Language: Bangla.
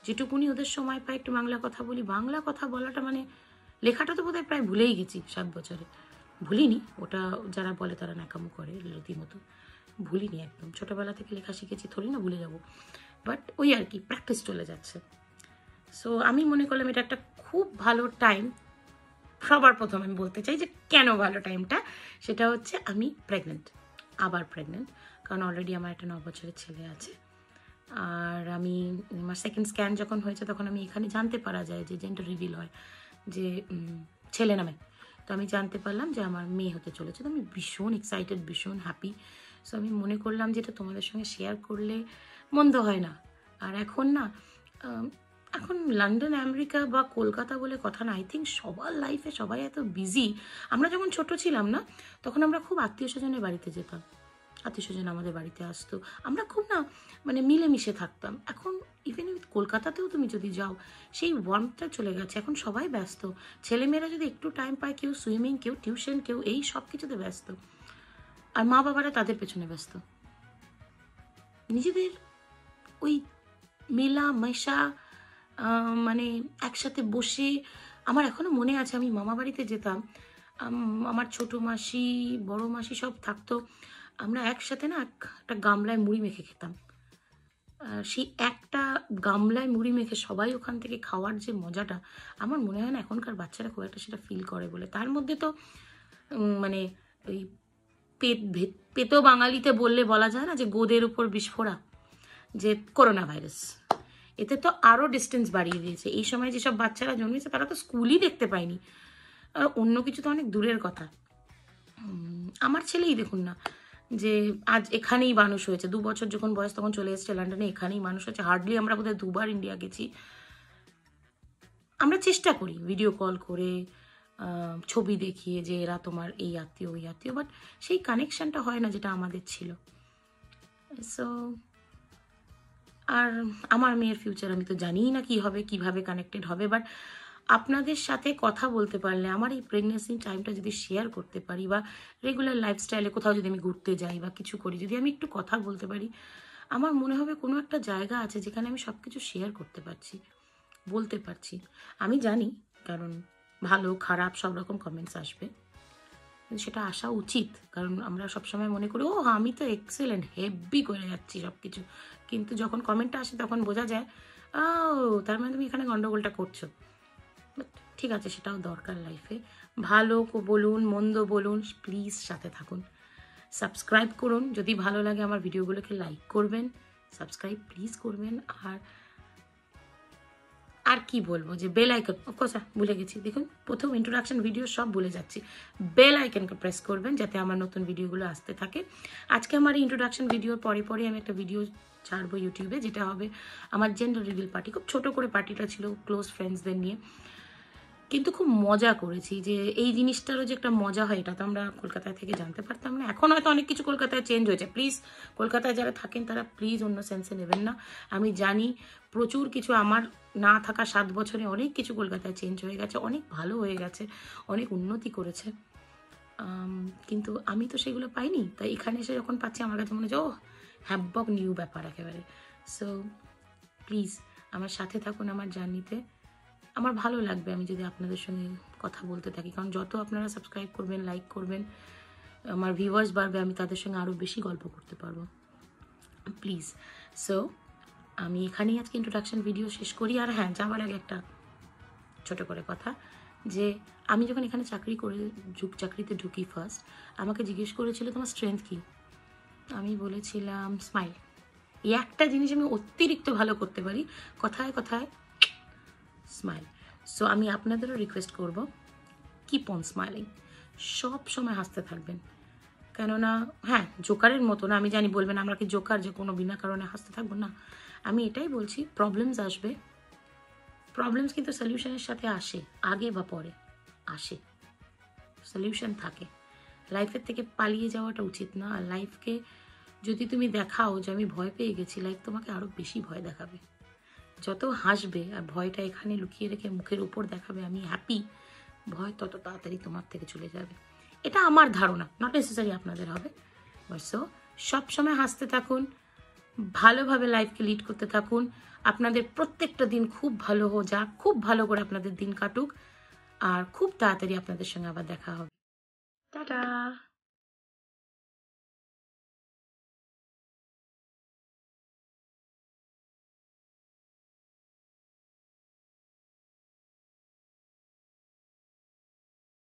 যেটুকুনি ওদের সময় পাই একটু বাংলা কথা বলি। বাংলা কথা বলাটা মানে লেখাটা তো বোধহয় প্রায় ভুলেই গেছি 7 বছরে। ভুলিনি, ওটা যারা বলে তারা ন্যাকামো করে রীতিমতো। ভুলিনি একদম, ছোটোবেলা থেকে লেখা শিখেছি, থোড়ি না ভুলে যাব। বাট ওই আর কি, প্র্যাকটিস চলে যাচ্ছে। সো আমি মনে করলাম এটা একটা খুব ভালো টাইম। সবার প্রথম আমি বলতে চাই যে কেন ভালো টাইমটা, সেটা হচ্ছে আমি প্রেগনেন্ট, আবার প্রেগনেন্ট। কারণ অলরেডি আমার একটা 9 বছরের ছেলে আছে। আর আমি আমার সেকেন্ড স্ক্যান যখন হয়েছে তখন আমি এখানে জানতে পারা যায় যে জেন্ডার রিভিল হয় যে ছেলে নামে। তো আমি জানতে পারলাম যে আমার মেয়ে হতে চলেছে। তো আমি ভীষণ এক্সাইটেড, ভীষণ হ্যাপি। সো আমি মনে করলাম যে এটা তোমাদের সঙ্গে শেয়ার করলে মন্দ হয় না। আর এখন না, এখন লন্ডন, আমেরিকা বা কলকাতা বলে কথা না, আই থিঙ্ক সবার লাইফে সবাই এত বিজি। আমরা যখন ছোট ছিলাম না, তখন আমরা খুব আত্মীয় স্বজনের বাড়িতে যেতাম, আত্মীয় স্বজন আমাদের বাড়িতে আসতো, আমরা খুব না মানে মিলেমিশে থাকতাম। এখন ইভেন কলকাতাতেও তুমি যদি যাও, সেই ওয়ার্মটা চলে গেছে। এখন সবাই ব্যস্ত, ছেলেমেয়েরা যদি একটু টাইম পায়, কেউ সুইমিং, কেউ টিউশন, কেউ এই সব কিছুতে ব্যস্ত, আর মা বাবারা তাদের পেছনে ব্যস্ত। নিজেদের ওই মেলা মেশা মানে একসাথে বসে, আমার এখনো মনে আছে আমি মামা বাড়িতে যেতাম, আমার ছোট মাসি, বড় মাসি সব থাকতো, আমরা একসাথে না একটা গামলায় মুড়ি মেখে খেতাম। সেই একটা গামলায় মুড়ি মেখে সবাই ওখান থেকে খাওয়ার যে মজাটা, আমার মনে হয় না এখনকার বাচ্চারা খুব একটা সেটা ফিল করে বলে। তার মধ্যে তো মানে ওই পেতো বাঙালিতে বললে বলা যায় না যে গোদের উপর বিস্ফোরা, যে করোনা ভাইরাস, এতে তো আরও ডিস্টেন্স বাড়িয়ে দিয়েছে। এই সময় যেসব বাচ্চারা জন্মেছে তারা তো স্কুলই দেখতে পায়নি, অন্য কিছু তো অনেক দূরের কথা। আমার ছেলেই দেখুন না, যে আজ এখানেই মানুষ হয়েছে, 2 বছর যখন বয়স তখন চলে এসেছে লন্ডনে, এখানেই মানুষ হয়েছে। হার্ডলি আমরা বোধহয় 2বার ইন্ডিয়া গেছি। আমরা চেষ্টা করি ভিডিও কল করে, ছবি দেখিয়ে যে এরা তোমার এই আত্মীয় ওই আত্মীয়, বাট সেই কানেকশনটা হয় না যেটা আমাদের ছিল। সো আর আমার মেয়ের ফিউচার আমি তো জানিই না কী হবে, কীভাবে কানেক্টেড হবে, বাট আপনাদের সাথে কথা বলতে পারলে, আমার এই প্রেগনেন্সি টাইমটা যদি শেয়ার করতে পারি, বা রেগুলার লাইফস্টাইলে কোথাও যদি আমি ঘুরতে যাই বা কিছু করি, যদি আমি একটু কথা বলতে পারি, আমার মনে হবে কোনো একটা জায়গা আছে যেখানে আমি সব কিছু শেয়ার করতে পারছি, বলতে পারছি। আমি জানি কারণ ভালো খারাপ সব রকম কমেন্টস আসবে, কিন্তু সেটা আসা উচিত। কারণ আমরা সবসময় মনে করি ও আমি তো এক্সেলেন্ট, হেভি করে যাচ্ছি সব কিছু, কিন্তু যখন কমেন্টটা আসে তখন বোঝা যায় ও তার মানে তুমি এখানে গন্ডগোলটা করছো। বাট ঠিক আছে, সেটাও দরকার লাইফে। ভালো বলুন মন্দ বলুন, প্লিজ সাথে থাকুন, সাবস্ক্রাইব করুন। যদি ভালো লাগে আমার ভিডিওগুলোকে লাইক করবেন, সাবস্ক্রাইব প্লিজ করবেন। আর কি বলবো, যে বেল আইকন, কথা ভুলে গেছি, দেখুন প্রথম ইন্ট্রোডাকশন ভিডিও সব ভুলে যাচ্ছি, বেল আইকনকে প্রেস করবেন যাতে আমার নতুন ভিডিওগুলো আসতে থাকে। আজকে আমার ইন্ট্রোডাকশন ভিডিওর পরে পরে আমি একটা ভিডিও ছাড়বো ইউটিউবে, যেটা হবে আমার জেন্ডার রিভিল পার্টি। খুব ছোট করে পার্টিটা ছিল, ক্লোজ ফ্রেন্ডসদের নিয়ে, কিন্তু খুব মজা করেছি। যে এই জিনিসটারও যে একটা মজা হয়, এটা তো আমরা কলকাতায় থেকে জানতে পারতাম না। এখন হয়তো অনেক কিছু কলকাতায় চেঞ্জ হয়েছে, প্লিজ কলকাতায় যারা থাকেন তারা প্লিজ অন্য সেন্সে নেবেন না। আমি জানি প্রচুর কিছু, আমার না থাকা 7 বছরে অনেক কিছু কলকাতায় চেঞ্জ হয়ে গেছে, অনেক ভালো হয়ে গেছে, অনেক উন্নতি করেছে, কিন্তু আমি তো সেগুলো পাইনি। তাই এখানে এসে যখন পাচ্ছি আমার কাছে মনে হচ্ছে ও হ্যাব্বক নিউ ব্যাপার একেবারে। সো প্লিজ আমার সাথে থাকুন আমার জার্নিতে। আমার ভালো লাগবে আমি যদি আপনাদের সঙ্গে কথা বলতে থাকি, কারণ যত আপনারা সাবস্ক্রাইব করবেন, লাইক করবেন, আমার ভিউয়ার্স বাড়বে, আমি তাদের সঙ্গে আরও বেশি গল্প করতে পারবো, প্লিজ। সো আমি এখানেই আজকে ইন্ট্রোডাকশন ভিডিও শেষ করি। আর হ্যাঁ, যাওয়ার আগে একটা ছোট করে কথা, যে আমি যখন এখানে চাকরিতে ঢুকি ফার্স্ট, আমাকে জিজ্ঞেস করেছিল তোমার স্ট্রেংথ কী, আমি বলেছিলাম স্মাইল। এই একটা জিনিস আমি অতিরিক্ত ভালো করতে পারি, কথায় কথায় স্মাইল। সো আমি আপনাদেরও রিকোয়েস্ট করব, কিপ অন স্মাইলিং, সব সময় হাসতে থাকবেন। কেননা হ্যাঁ, জোকারের মতো না, আমি জানি বলবেন আমরা কি জোকার যে কোনো বিনা কারণে হাসতে থাকবো, না। আমি এটাই বলছি, প্রবলেমস আসবে, প্রবলেমস কিন্তু সলিউশনের সাথে আসে, আগে বা পরে আসে, সলিউশন থাকে। লাইফের থেকে পালিয়ে যাওয়াটা উচিত না। আর লাইফকে যদি তুমি দেখাও যে আমি ভয় পেয়ে গেছি, লাইফ তোমাকে আরও বেশি ভয় দেখাবে। যত হাসবে আর ভয়টা এখানে লুকিয়ে রেখে মুখের উপর দেখাবে আমি হ্যাপি, ভয় তত তাড়াতাড়ি তোমার থেকে চলে যাবে। এটা আমার ধারণা, নট নেসেসারি আপনাদের হবে। বাট সো সবসময় হাসতে থাকুন, ভালোভাবে লাইফকে লিড করতে থাকুন। আপনাদের প্রত্যেকটা দিন খুব ভালো যাক, খুব ভালো করে আপনাদের দিন কাটুক, আর খুব তাড়াতাড়ি আপনাদের সঙ্গে আবার দেখা হবে। টাটা।